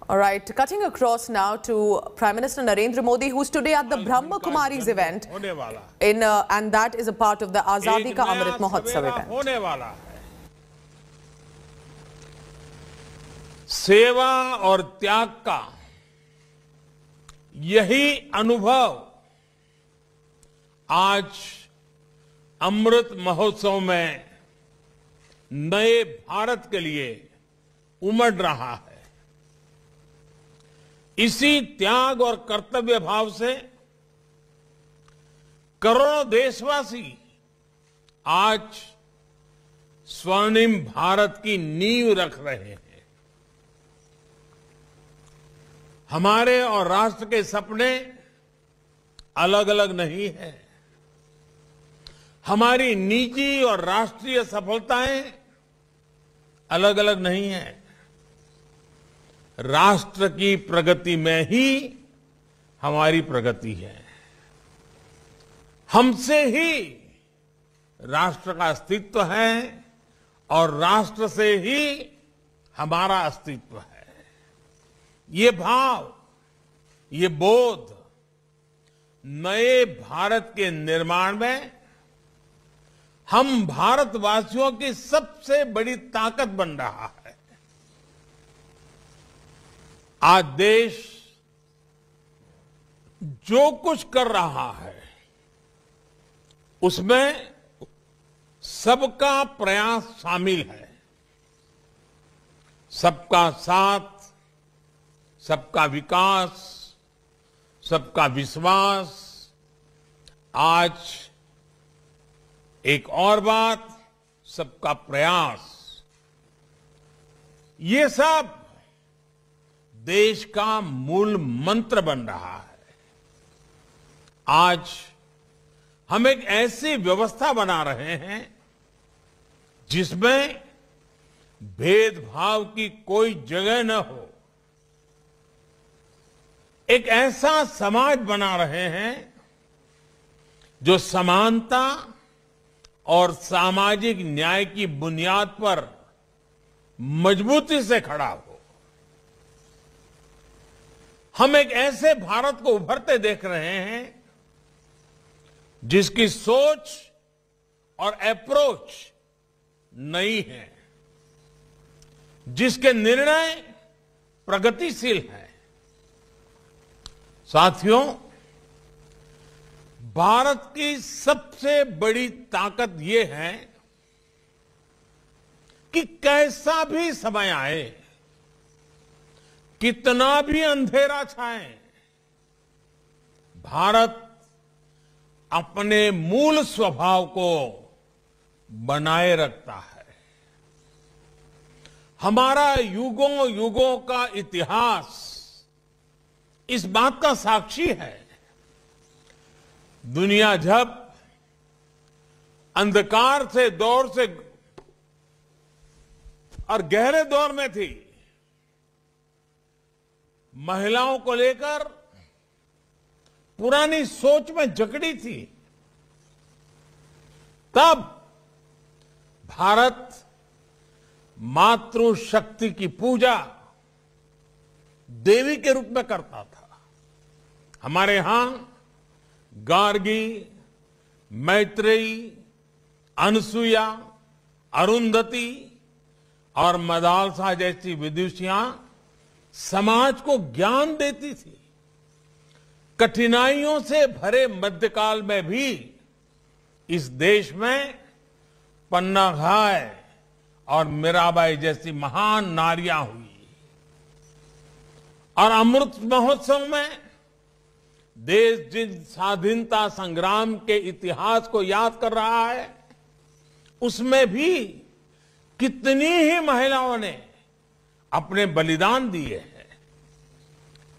All right, cutting across now to Prime Minister Narendra Modi, who's today at the Brahma Kumaris event, and that is a part of the Azadi Ka Amrit Mahotsav event. सेवा और त्याग का यही अनुभव आज अमृत महोत्सव में नए भारत के लिए उमड़ रहा है। इसी त्याग और कर्तव्य भाव से करोड़ों देशवासी आज स्वर्णिम भारत की नींव रख रहे हैं। हमारे और राष्ट्र के सपने अलग अलग नहीं है। हमारी निजी और राष्ट्रीय सफलताएं अलग अलग नहीं है। राष्ट्र की प्रगति में ही हमारी प्रगति है। हमसे ही राष्ट्र का अस्तित्व है और राष्ट्र से ही हमारा अस्तित्व है। ये भाव, ये बोध नए भारत के निर्माण में हम भारतवासियों की सबसे बड़ी ताकत बन रहा है। आज देश जो कुछ कर रहा है उसमें सबका प्रयास शामिल है। सबका साथ, सबका विकास, सबका विश्वास। आज एक और बात, सबका प्रयास। ये सब देश का मूल मंत्र बन रहा है। आज हम एक ऐसी व्यवस्था बना रहे हैं जिसमें भेदभाव की कोई जगह न हो। एक ऐसा समाज बना रहे हैं जो समानता और सामाजिक न्याय की बुनियाद पर मजबूती से खड़ा हो। हम एक ऐसे भारत को उभरते देख रहे हैं जिसकी सोच और अप्रोच नई है, जिसके निर्णय प्रगतिशील हैं। साथियों, भारत की सबसे बड़ी ताकत ये है कि कैसा भी समय आए, कितना भी अंधेरा छाए, भारत अपने मूल स्वभाव को बनाए रखता है। हमारा युगों युगों का इतिहास इस बात का साक्षी है। दुनिया जब अंधकार से दौर से और गहरे दौर में थी, महिलाओं को लेकर पुरानी सोच में जकड़ी थी, तब भारत मातृशक्ति की पूजा देवी के रूप में करता था। हमारे यहां गार्गी, मैत्रेयी, अनसुईया, अरुंधति और मदालसा जैसी विदुषियां समाज को ज्ञान देती थी। कठिनाइयों से भरे मध्यकाल में भी इस देश में पन्ना घाय और मीराबाई जैसी महान नारियां हुई। और अमृत महोत्सव में देश जिन स्वाधीनता संग्राम के इतिहास को याद कर रहा है, उसमें भी कितनी ही महिलाओं ने अपने बलिदान दिए हैं।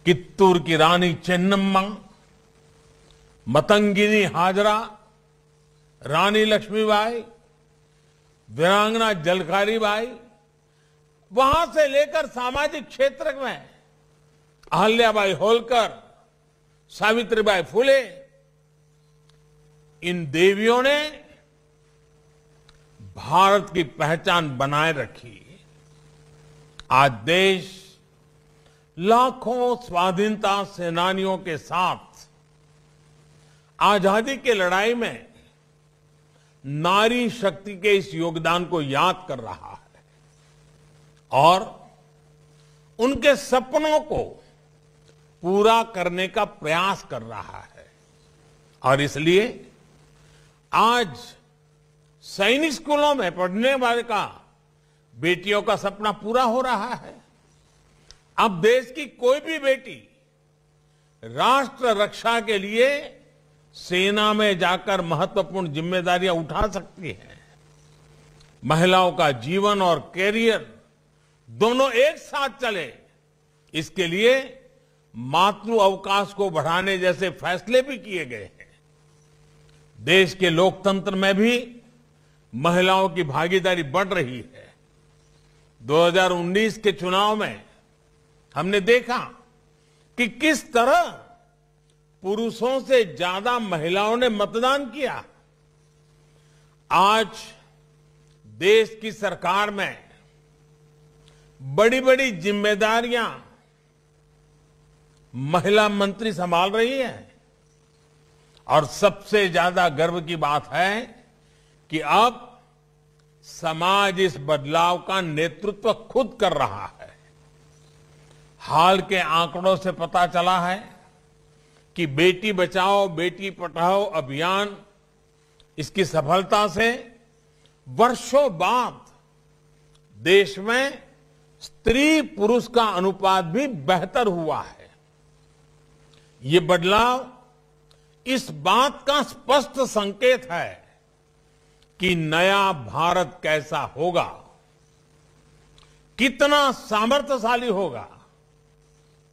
कित्तूर की रानी चेन्नम्मा, मतंगिनी हाजरा, रानी लक्ष्मीबाई, वीरांगना झलकारी बाई, वहां से लेकर सामाजिक क्षेत्र में अहल्याबाई होलकर, सावित्रीबाई फुले, इन देवियों ने भारत की पहचान बनाए रखी। आज देश लाखों स्वाधीनता सेनानियों के साथ आजादी की लड़ाई में नारी शक्ति के इस योगदान को याद कर रहा है और उनके सपनों को पूरा करने का प्रयास कर रहा है। और इसलिए आज सैनिक स्कूलों में पढ़ने वाले का बेटियों का सपना पूरा हो रहा है। अब देश की कोई भी बेटी राष्ट्र रक्षा के लिए सेना में जाकर महत्वपूर्ण जिम्मेदारियां उठा सकती है। महिलाओं का जीवन और कैरियर दोनों एक साथ चले, इसके लिए मातृ अवकाश को बढ़ाने जैसे फैसले भी किए गए हैं। देश के लोकतंत्र में भी महिलाओं की भागीदारी बढ़ रही है। 2019 के चुनाव में हमने देखा कि किस तरह पुरुषों से ज्यादा महिलाओं ने मतदान किया। आज देश की सरकार में बड़ी बड़ी जिम्मेदारियां महिला मंत्री संभाल रही है और सबसे ज्यादा गर्व की बात है कि अब समाज इस बदलाव का नेतृत्व खुद कर रहा है। हाल के आंकड़ों से पता चला है कि बेटी बचाओ बेटी पढ़ाओ अभियान, इसकी सफलता से वर्षों बाद देश में स्त्री पुरुष का अनुपात भी बेहतर हुआ है। ये बदलाव इस बात का स्पष्ट संकेत है कि नया भारत कैसा होगा, कितना सामर्थ्यशाली होगा।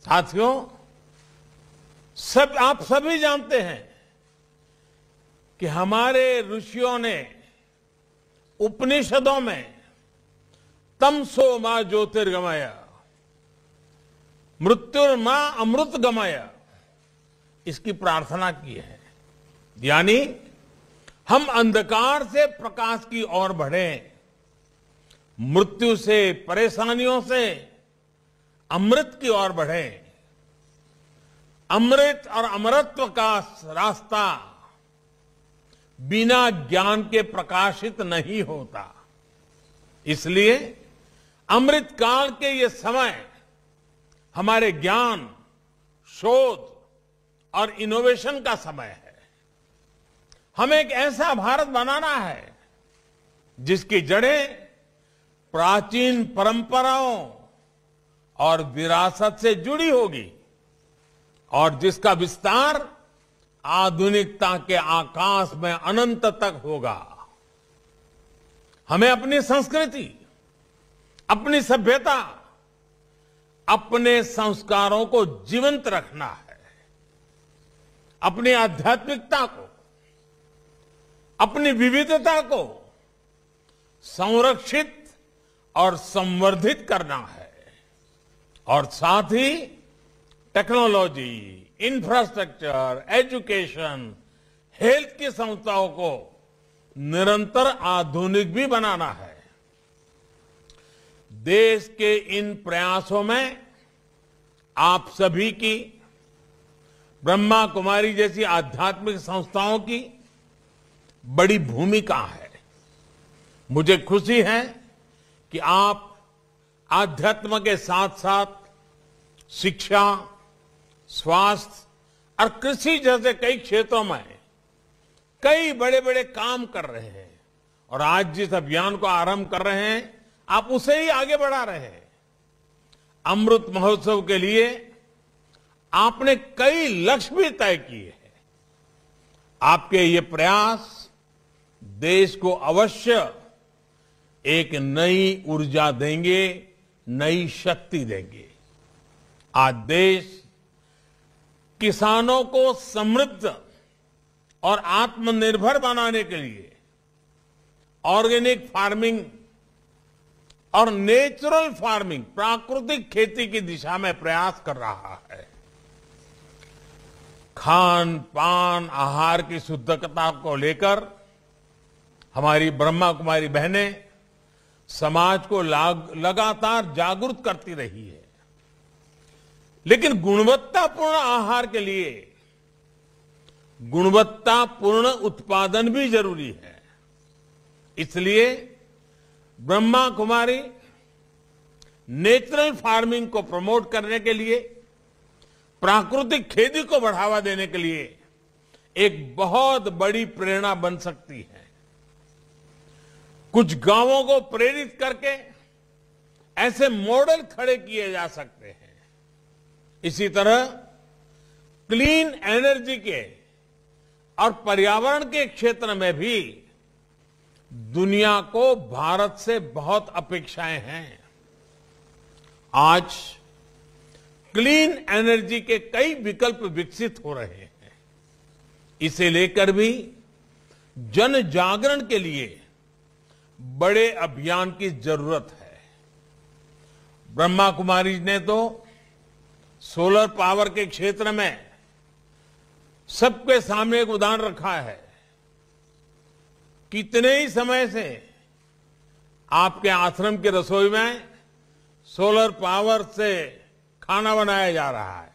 साथियों, आप सभी जानते हैं कि हमारे ऋषियों ने उपनिषदों में तमसो मां ज्योतिर्गमय मृत्युर्मा अमृतगमय इसकी प्रार्थना की है। यानी हम अंधकार से प्रकाश की ओर बढ़ें, मृत्यु से परेशानियों से अमृत की ओर बढ़ें। अमृत और अमरत्व का रास्ता बिना ज्ञान के प्रकाशित नहीं होता। इसलिए अमृत काल के ये समय हमारे ज्ञान, शोध और इनोवेशन का समय है। हमें एक ऐसा भारत बनाना है जिसकी जड़ें प्राचीन परंपराओं और विरासत से जुड़ी होगी और जिसका विस्तार आधुनिकता के आकाश में अनंत तक होगा। हमें अपनी संस्कृति, अपनी सभ्यता, अपने संस्कारों को जीवंत रखना है। अपनी आध्यात्मिकता को, अपनी विविधता को संरक्षित और संवर्धित करना है और साथ ही टेक्नोलॉजी, इंफ्रास्ट्रक्चर, एजुकेशन, हेल्थ की संस्थाओं को निरंतर आधुनिक भी बनाना है। देश के इन प्रयासों में आप सभी की, ब्रह्मा कुमारी जैसी आध्यात्मिक संस्थाओं की बड़ी भूमिका है। मुझे खुशी है कि आप आध्यात्म के साथ साथ शिक्षा, स्वास्थ्य और कृषि जैसे कई क्षेत्रों में कई बड़े बड़े काम कर रहे हैं और आज जिस अभियान को आरंभ कर रहे हैं आप उसे ही आगे बढ़ा रहे हैं। अमृत महोत्सव के लिए आपने कई लक्ष्य भी तय किए हैं। आपके ये प्रयास देश को अवश्य एक नई ऊर्जा देंगे, नई शक्ति देंगे। आज देश किसानों को समृद्ध और आत्मनिर्भर बनाने के लिए ऑर्गेनिक फार्मिंग और नेचुरल फार्मिंग, प्राकृतिक खेती की दिशा में प्रयास कर रहा है। खान पान, आहार की शुद्धता को लेकर हमारी ब्रह्मा कुमारी बहनें समाज को लगातार जागरूक करती रही है। लेकिन गुणवत्तापूर्ण आहार के लिए गुणवत्तापूर्ण उत्पादन भी जरूरी है। इसलिए ब्रह्मा कुमारी नेचुरल फार्मिंग को प्रमोट करने के लिए, प्राकृतिक खेती को बढ़ावा देने के लिए एक बहुत बड़ी प्रेरणा बन सकती है। कुछ गांवों को प्रेरित करके ऐसे मॉडल खड़े किए जा सकते हैं। इसी तरह क्लीन एनर्जी के और पर्यावरण के क्षेत्र में भी दुनिया को भारत से बहुत अपेक्षाएं हैं। आज क्लीन एनर्जी के कई विकल्प विकसित हो रहे हैं। इसे लेकर भी जन जागरण के लिए बड़े अभियान की जरूरत है। ब्रह्मा कुमारी ने तो सोलर पावर के क्षेत्र में सबके सामने एक उदाहरण रखा है। कितने ही समय से आपके आश्रम की रसोई में सोलर पावर से खाना बनाया जा रहा है।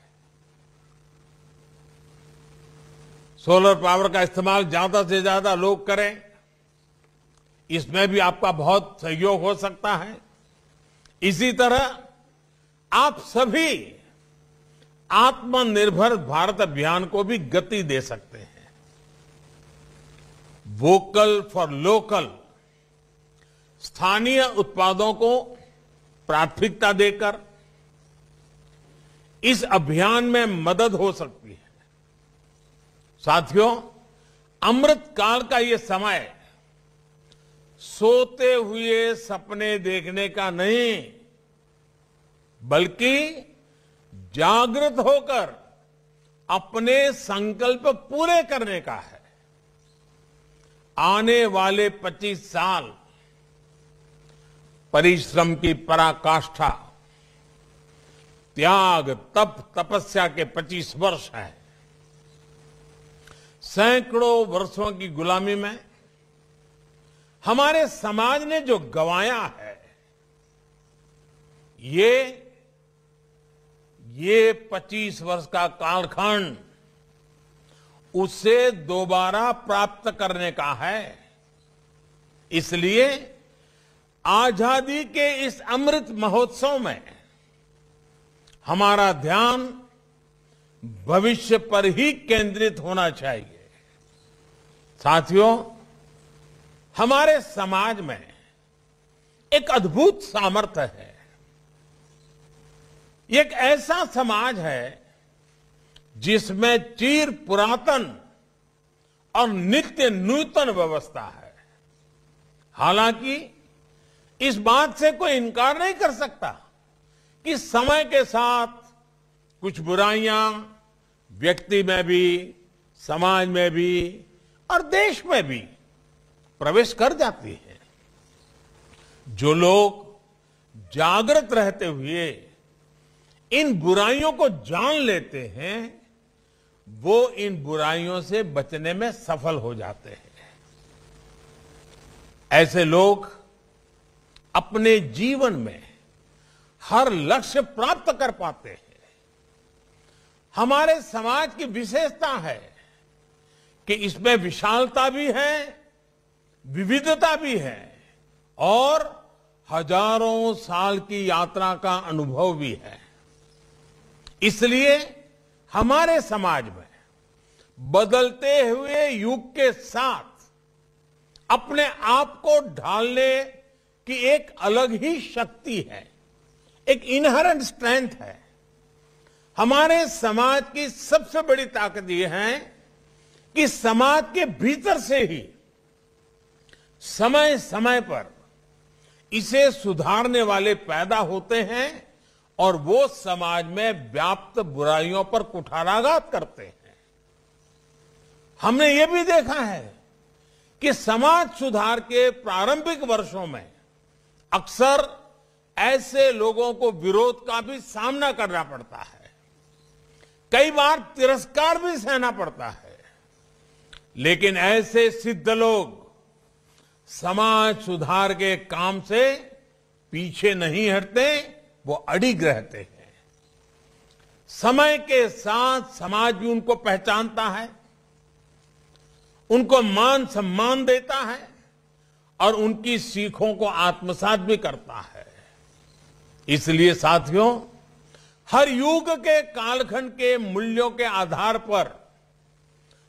सोलर पावर का इस्तेमाल ज्यादा से ज्यादा लोग करें, इसमें भी आपका बहुत सहयोग हो सकता है। इसी तरह आप सभी आत्मनिर्भर भारत अभियान को भी गति दे सकते हैं। वोकल फॉर लोकल, स्थानीय उत्पादों को प्राथमिकता देकर इस अभियान में मदद हो सकती है। साथियों, अमृत काल का ये समय सोते हुए सपने देखने का नहीं, बल्कि जागृत होकर अपने संकल्प पूरे करने का है। आने वाले 25 साल परिश्रम की पराकाष्ठा, त्याग, तप, तपस्या के 25 वर्ष हैं। सैकड़ों वर्षों की गुलामी में हमारे समाज ने जो गंवाया है, ये 25 वर्ष का कालखंड उसे दोबारा प्राप्त करने का है। इसलिए आजादी के इस अमृत महोत्सव में हमारा ध्यान भविष्य पर ही केंद्रित होना चाहिए। साथियों, हमारे समाज में एक अद्भुत सामर्थ्य है। ये एक ऐसा समाज है जिसमें चिर पुरातन और नित्य नूतन व्यवस्था है। हालांकि इस बात से कोई इनकार नहीं कर सकता कि समय के साथ कुछ बुराइयां व्यक्ति में भी, समाज में भी और देश में भी प्रवेश कर जाती है। जो लोग जागृत रहते हुए इन बुराइयों को जान लेते हैं, वो इन बुराइयों से बचने में सफल हो जाते हैं। ऐसे लोग अपने जीवन में हर लक्ष्य प्राप्त कर पाते हैं। हमारे समाज की विशेषता है कि इसमें विशालता भी है, विविधता भी है और हजारों साल की यात्रा का अनुभव भी है। इसलिए हमारे समाज में बदलते हुए युग के साथ अपने आप को ढालने की एक अलग ही शक्ति है, एक इनहेरेंट स्ट्रेंथ है। हमारे समाज की सबसे बड़ी ताकत यह है कि समाज के भीतर से ही समय समय पर इसे सुधारने वाले पैदा होते हैं और वो समाज में व्याप्त बुराइयों पर कुठाराघात करते हैं। हमने ये भी देखा है कि समाज सुधार के प्रारंभिक वर्षों में अक्सर ऐसे लोगों को विरोध का भी सामना करना पड़ता है, कई बार तिरस्कार भी सहना पड़ता है। लेकिन ऐसे सिद्ध लोग समाज सुधार के काम से पीछे नहीं हटते, वो अडिग रहते हैं। समय के साथ समाज भी उनको पहचानता है, उनको मान सम्मान देता है और उनकी सीखों को आत्मसात भी करता है। इसलिए साथियों, हर युग के कालखंड के मूल्यों के आधार पर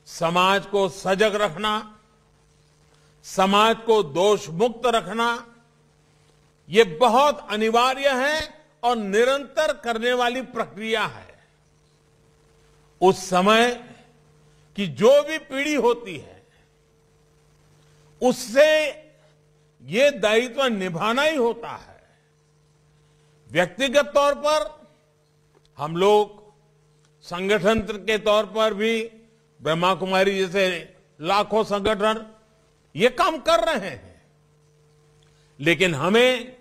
समाज को सजग रखना, समाज को दोष मुक्त रखना, ये बहुत अनिवार्य है और निरंतर करने वाली प्रक्रिया है। उस समय की जो भी पीढ़ी होती है, उससे ये दायित्व निभाना ही होता है। व्यक्तिगत तौर पर हम लोग संगठन के तौर पर भी ब्रह्मा कुमारी जैसे लाखों संगठन ये काम कर रहे हैं, लेकिन हमें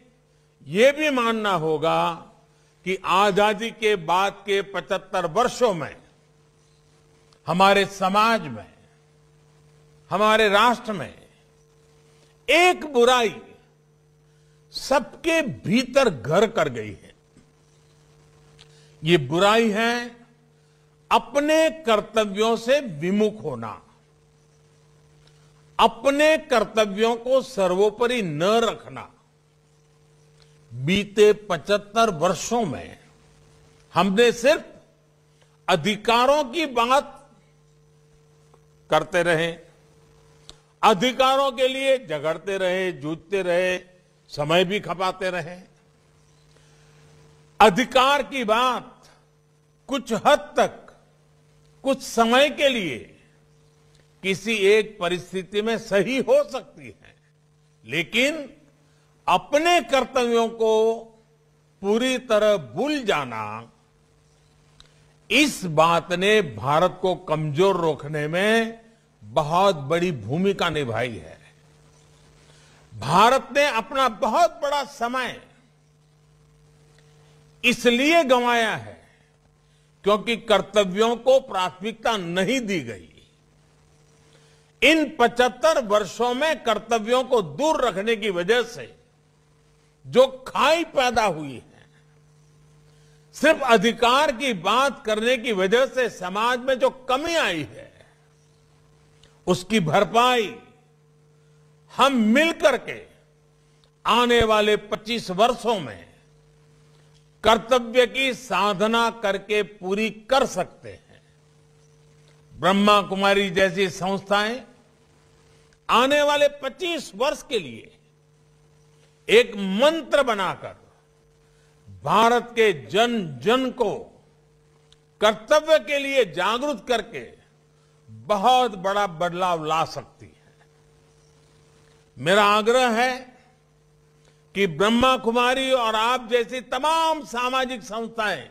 ये भी मानना होगा कि आजादी के बाद के 75 वर्षों में हमारे समाज में, हमारे राष्ट्र में एक बुराई सबके भीतर घर कर गई है। ये बुराई है अपने कर्तव्यों से विमुख होना, अपने कर्तव्यों को सर्वोपरि न रखना। बीते 75 वर्षों में हमने सिर्फ अधिकारों की बात करते रहे, अधिकारों के लिए झगड़ते रहे, जूझते रहे, समय भी खपाते रहे। अधिकार की बात कुछ हद तक, कुछ समय के लिए किसी एक परिस्थिति में सही हो सकती है, लेकिन अपने कर्तव्यों को पूरी तरह भूल जाना, इस बात ने भारत को कमजोर रोकने में बहुत बड़ी भूमिका निभाई है। भारत ने अपना बहुत बड़ा समय इसलिए गंवाया है क्योंकि कर्तव्यों को प्राथमिकता नहीं दी गई। इन 75 वर्षों में कर्तव्यों को दूर रखने की वजह से जो खाई पैदा हुई है, सिर्फ अधिकार की बात करने की वजह से समाज में जो कमी आई है, उसकी भरपाई हम मिलकर के आने वाले 25 वर्षों में कर्तव्य की साधना करके पूरी कर सकते हैं। ब्रह्मा कुमारी जैसी संस्थाएं आने वाले 25 वर्ष के लिए एक मंत्र बनाकर भारत के जन जन को कर्तव्य के लिए जागरूक करके बहुत बड़ा बदलाव ला सकती है। मेरा आग्रह है कि ब्रह्मा कुमारी और आप जैसी तमाम सामाजिक संस्थाएं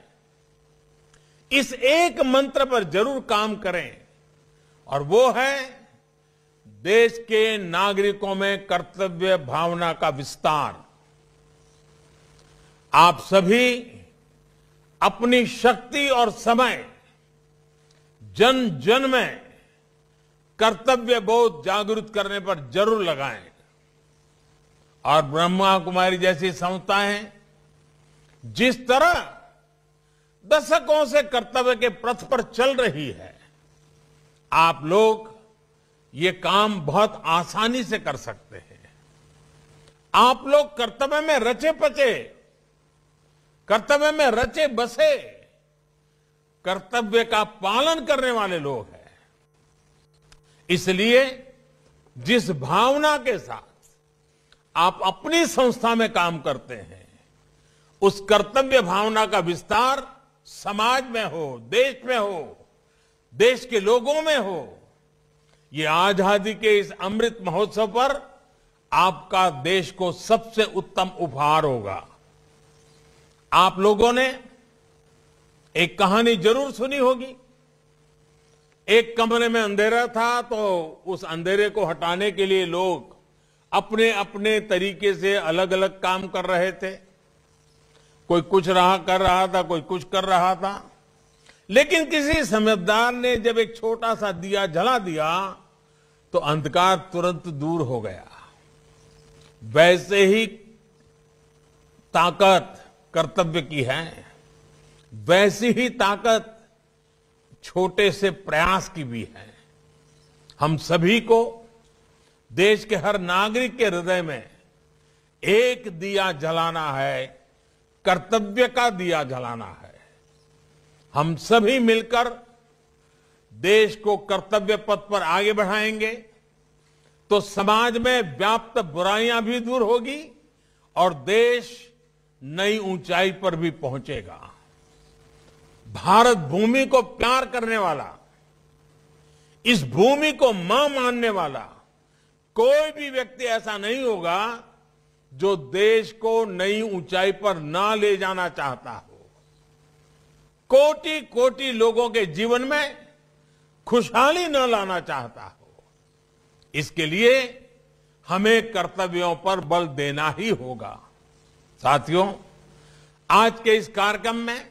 इस एक मंत्र पर जरूर काम करें, और वो है देश के नागरिकों में कर्तव्य भावना का विस्तार। आप सभी अपनी शक्ति और समय जन जन में कर्तव्य बोध जागृत करने पर जरूर लगाएं, और ब्रह्मा कुमारी जैसी संस्थाएं जिस तरह दशकों से कर्तव्य के पथ पर चल रही है, आप लोग ये काम बहुत आसानी से कर सकते हैं। आप लोग कर्तव्य में रचे पचे, कर्तव्य में रचे बसे, कर्तव्य का पालन करने वाले लोग हैं। इसलिए जिस भावना के साथ आप अपनी संस्था में काम करते हैं, उस कर्तव्य भावना का विस्तार समाज में हो, देश में हो, देश के लोगों में हो। ये आजादी के इस अमृत महोत्सव पर आपका देश को सबसे उत्तम उपहार होगा। आप लोगों ने एक कहानी जरूर सुनी होगी। एक कमरे में अंधेरा था, तो उस अंधेरे को हटाने के लिए लोग अपने अपने तरीके से अलग अलग काम कर रहे थे। कोई कुछ कर रहा था, कोई कुछ कर रहा था, लेकिन किसी समझदार ने जब एक छोटा सा दिया जला दिया तो अंधकार तुरंत दूर हो गया। वैसे ही ताकत कर्तव्य की है। वैसी ही ताकत छोटे से प्रयास की भी है। हम सभी को देश के हर नागरिक के हृदय में एक दिया जलाना है, कर्तव्य का दिया जलाना है। हम सभी मिलकर देश को कर्तव्य पथ पर आगे बढ़ाएंगे तो समाज में व्याप्त बुराइयां भी दूर होगी और देश नई ऊंचाई पर भी पहुंचेगा। भारत भूमि को प्यार करने वाला, इस भूमि को मां मानने वाला कोई भी व्यक्ति ऐसा नहीं होगा जो देश को नई ऊंचाई पर ना ले जाना चाहता हो। कोटि कोटि लोगों के जीवन में खुशहाली न लाना चाहता हो। इसके लिए हमें कर्तव्यों पर बल देना ही होगा। साथियों, आज के इस कार्यक्रम में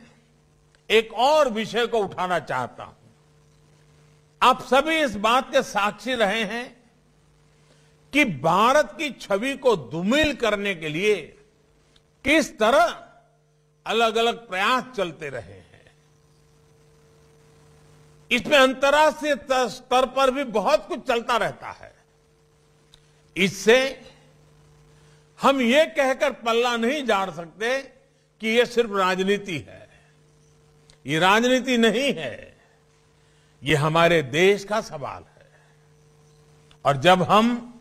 एक और विषय को उठाना चाहता हूं। आप सभी इस बात के साक्षी रहे हैं कि भारत की छवि को धूमिल करने के लिए किस तरह अलग अलग प्रयास चलते रहे हैं। इसमें अंतर्राष्ट्रीय स्तर पर भी बहुत कुछ चलता रहता है। इससे हम ये कहकर पल्ला नहीं झाड़ सकते कि ये सिर्फ राजनीति है। ये राजनीति नहीं है, ये हमारे देश का सवाल है। और जब हम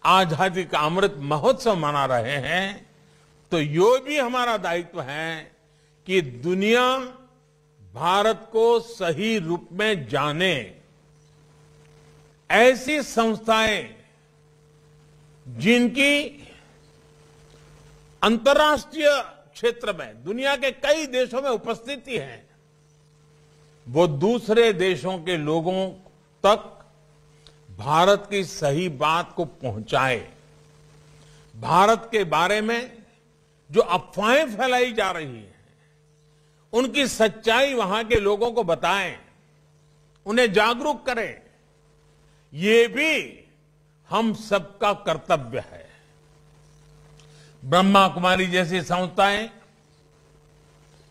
आजादी का अमृत महोत्सव मना रहे हैं तो ये भी हमारा दायित्व है कि दुनिया भारत को सही रूप में जाने। ऐसी संस्थाएं जिनकी अंतर्राष्ट्रीय क्षेत्र में दुनिया के कई देशों में उपस्थिति है, वो दूसरे देशों के लोगों तक भारत की सही बात को पहुंचाए। भारत के बारे में जो अफवाहें फैलाई जा रही हैं, उनकी सच्चाई वहां के लोगों को बताएं, उन्हें जागरूक करें। ये भी हम सबका कर्तव्य है। ब्रह्मा कुमारी जैसी संस्थाएं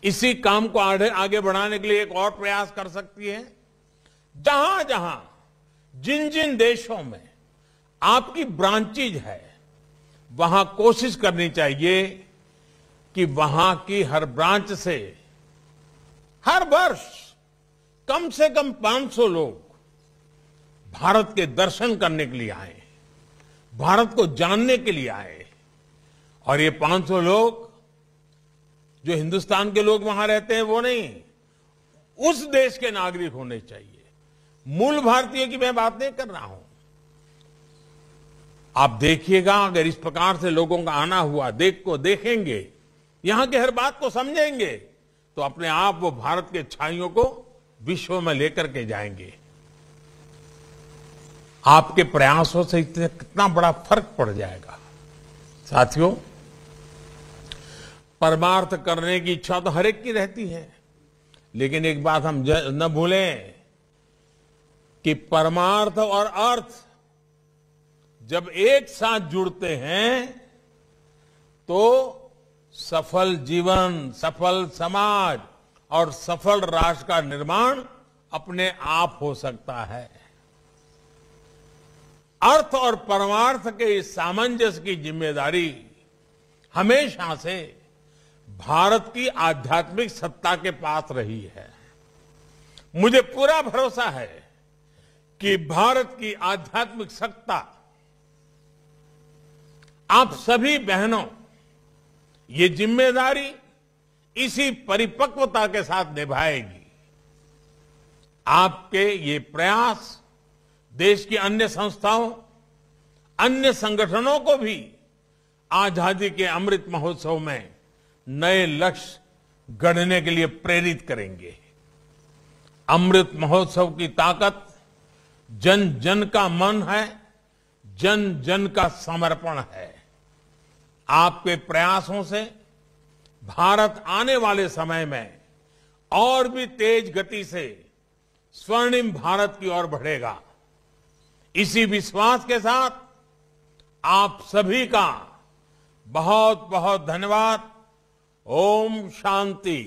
इसी काम को आगे बढ़ाने के लिए एक और प्रयास कर सकती है। जहां जहां जिन जिन देशों में आपकी ब्रांचेज है, वहां कोशिश करनी चाहिए कि वहां की हर ब्रांच से हर वर्ष कम से कम 500 लोग भारत के दर्शन करने के लिए आए, भारत को जानने के लिए आए। और ये 500 लोग जो हिंदुस्तान के लोग वहां रहते हैं वो नहीं, उस देश के नागरिक होने चाहिए। मूल भारतीय की मैं बात नहीं कर रहा हूं। आप देखिएगा, अगर इस प्रकार से लोगों का आना हुआ, देखेंगे, यहां की हर बात को समझेंगे, तो अपने आप वो भारत के छाइयों को विश्व में लेकर के जाएंगे। आपके प्रयासों से कितना बड़ा फर्क पड़ जाएगा। साथियों, परमार्थ करने की इच्छा तो हर एक की रहती है, लेकिन एक बात हम न भूलें कि परमार्थ और अर्थ जब एक साथ जुड़ते हैं तो सफल जीवन, सफल समाज और सफल राष्ट्र का निर्माण अपने आप हो सकता है। अर्थ और परमार्थ के इस सामंजस्य की जिम्मेदारी हमेशा से भारत की आध्यात्मिक सत्ता के पास रही है। मुझे पूरा भरोसा है कि भारत की आध्यात्मिक सत्ता आप सभी बहनों ये जिम्मेदारी इसी परिपक्वता के साथ निभाएगी। आपके ये प्रयास देश की अन्य संस्थाओं, अन्य संगठनों को भी आजादी के अमृत महोत्सव में नए लक्ष्य गढ़ने के लिए प्रेरित करेंगे। अमृत महोत्सव की ताकत जन जन का मन है, जन जन का समर्पण है। आपके प्रयासों से भारत आने वाले समय में और भी तेज गति से स्वर्णिम भारत की ओर बढ़ेगा। इसी विश्वास के साथ आप सभी का बहुत बहुत धन्यवाद। ओम शांति।